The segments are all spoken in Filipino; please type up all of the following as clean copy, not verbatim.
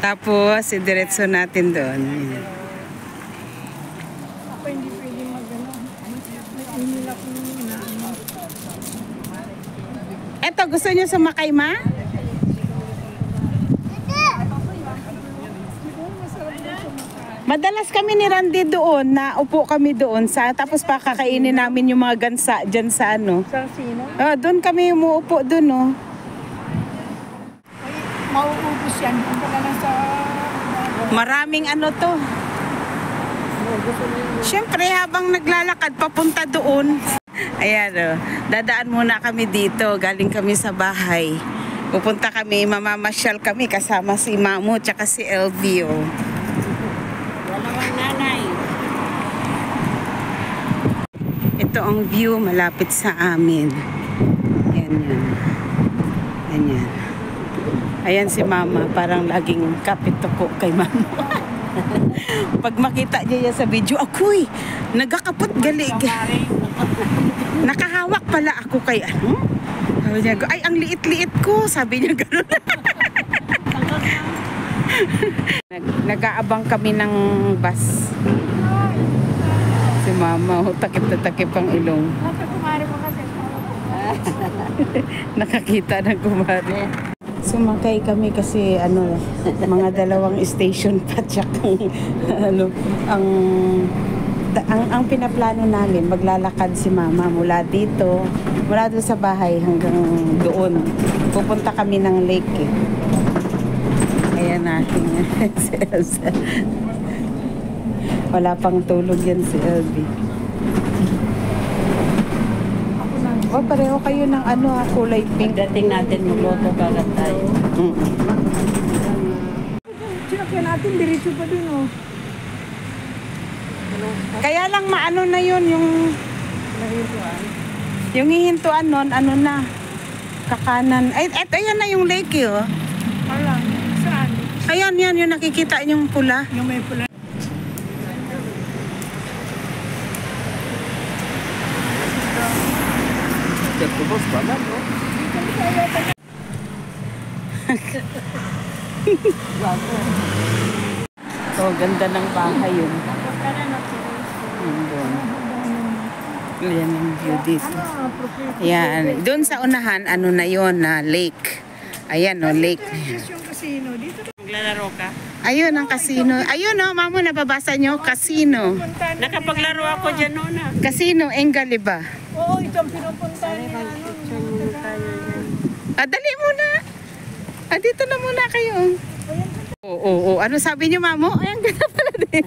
Tapos, idiretso natin doon. Ako hindi pwede mag-ano. Inila ko yung inaano. Eto, gusto niyo sumakay, ma? Madalas kami ni Randy doon, naupo kami doon sa tapos pa kakainin namin yung mga gansa diyan sa ano. Sa sino? Doon kami umuupo doon, oh. Ay, mauubos yan. Punta ka lang sa... Maraming ano to. Siyempre, habang naglalakad papunta doon. Ayan, oh. Dadaan muna kami dito. Galing kami sa bahay. Pupunta kami, mamamasyal kami kasama si Mamu tsaka si Elvio. Dalawang nanay. Ito ang view malapit sa amin. Yan, yan. Ganyan. Ayan si Mama, parang laging kapit-tuko kay Mama. Pag makita niya yan sa video, ako'y nagakapot galig. Nakahawak pala ako kay ano? Sabi niya, ay ang liit-liit ko. Sabi niya gano'n. Nag-aabang kami ng bus. Si Mama, takip na takip ang ilong. Nakakita ng kumari. Sumakay kami kasi ano, mga dalawang station pa ano, ang pinaplano namin, maglalakad si Mama mula dito, mula doon sa bahay hanggang doon. Pupunta kami ng lake eh. Ayan natin si Elsa. Wala pang tulog yan si Elby. O, pareho kayo ng ano, kulay pink. Dating natin magluto kagat tayo. Sinakyan natin, diretso pa dun, oh. Kaya lang maano na yun, yung hihintuan nun, ano na, kakanan. Ay, eto yan na yung lake, oh. Alam, saan? Ayan, yan, yung nakikita yung pula. Yung may pula. Oh, ganda ng bahay yun. Yan yung view dito. Yan. Doon sa unahan, ano na yun, na lake. Ayan, no, lake. Yung casino, dito maglalaro ka? Ayun ang casino. Ayun, no, Mamo, nababasa nyo, casino. Nakapaglaro ako dyan noon, ah. Casino, Engali ba? Oo, ito ang pinupunta niya. Dali muna. Dito na muna kayo. Oo. Ano sabi niyo, Mamo? Ay, ang ganda pala din.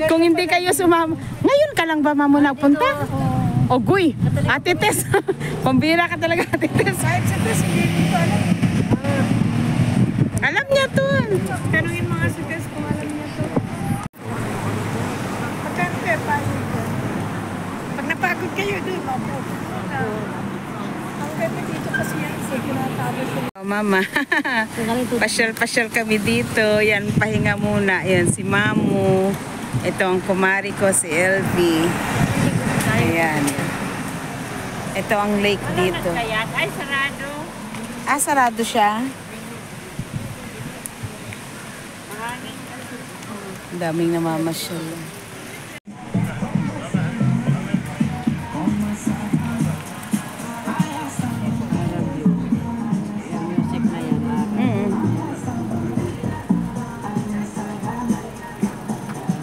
Kung hindi kayo sumama. Ngayon ka lang ba, Mamo, nagpunta? Ogoy. Ate Tess. Pambira ka talaga, Ate Tess. Kahit sa Tess, hindi ko alam. Alam niya to. Tanungin mga sa Tess kung alam niya to. Magkano kayo paano ito? Pag napagod kayo doon, mapo. Ang ganda dito kasi yan. Tinatapos ko. Oh, Mama. Pasyal kami dito. Yan, pahinga muna. Yan, si Mamu. Ito ang kumari ko, si Elvie. Ayan. Ito ang lake dito. Ay, sarado. Sarado siya. Ang daming namamasyal.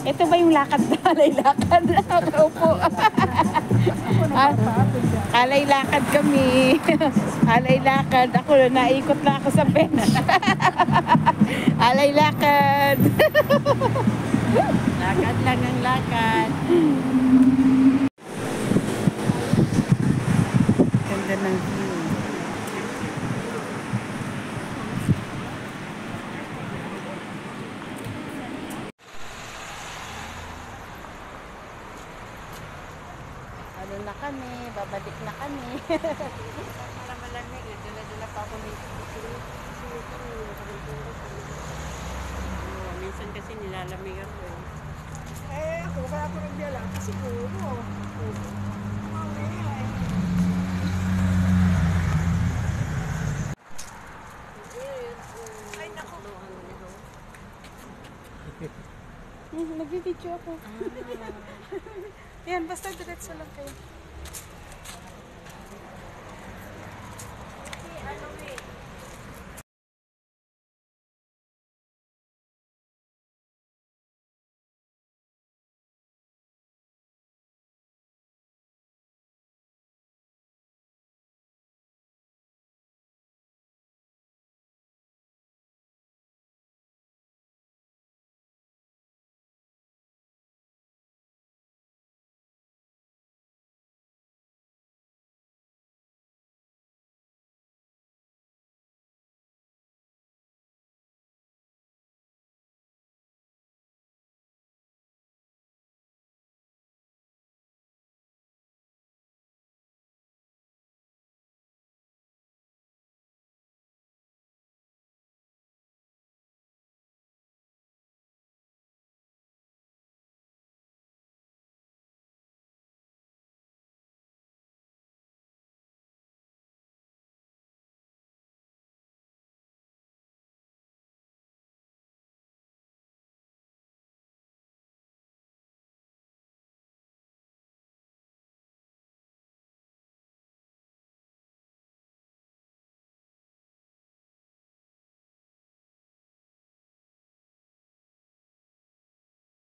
Ito ba yung lakad na? Kalay-lakad. Opo. Kalay-lakad kami. Kalay-lakad. Ako, naikot na ako sa bench. Kalay-lakad. Lakad lang ang lakad. Ganda ng view. Ano na kami, babalik na kami. Malamig, dala-dala pa ako minsan kasi nilalamig ako. Ako kaya ako nagdala kasi siguro. Ay, naku. Nag-video ako. Yan, basta diretso lang kayo.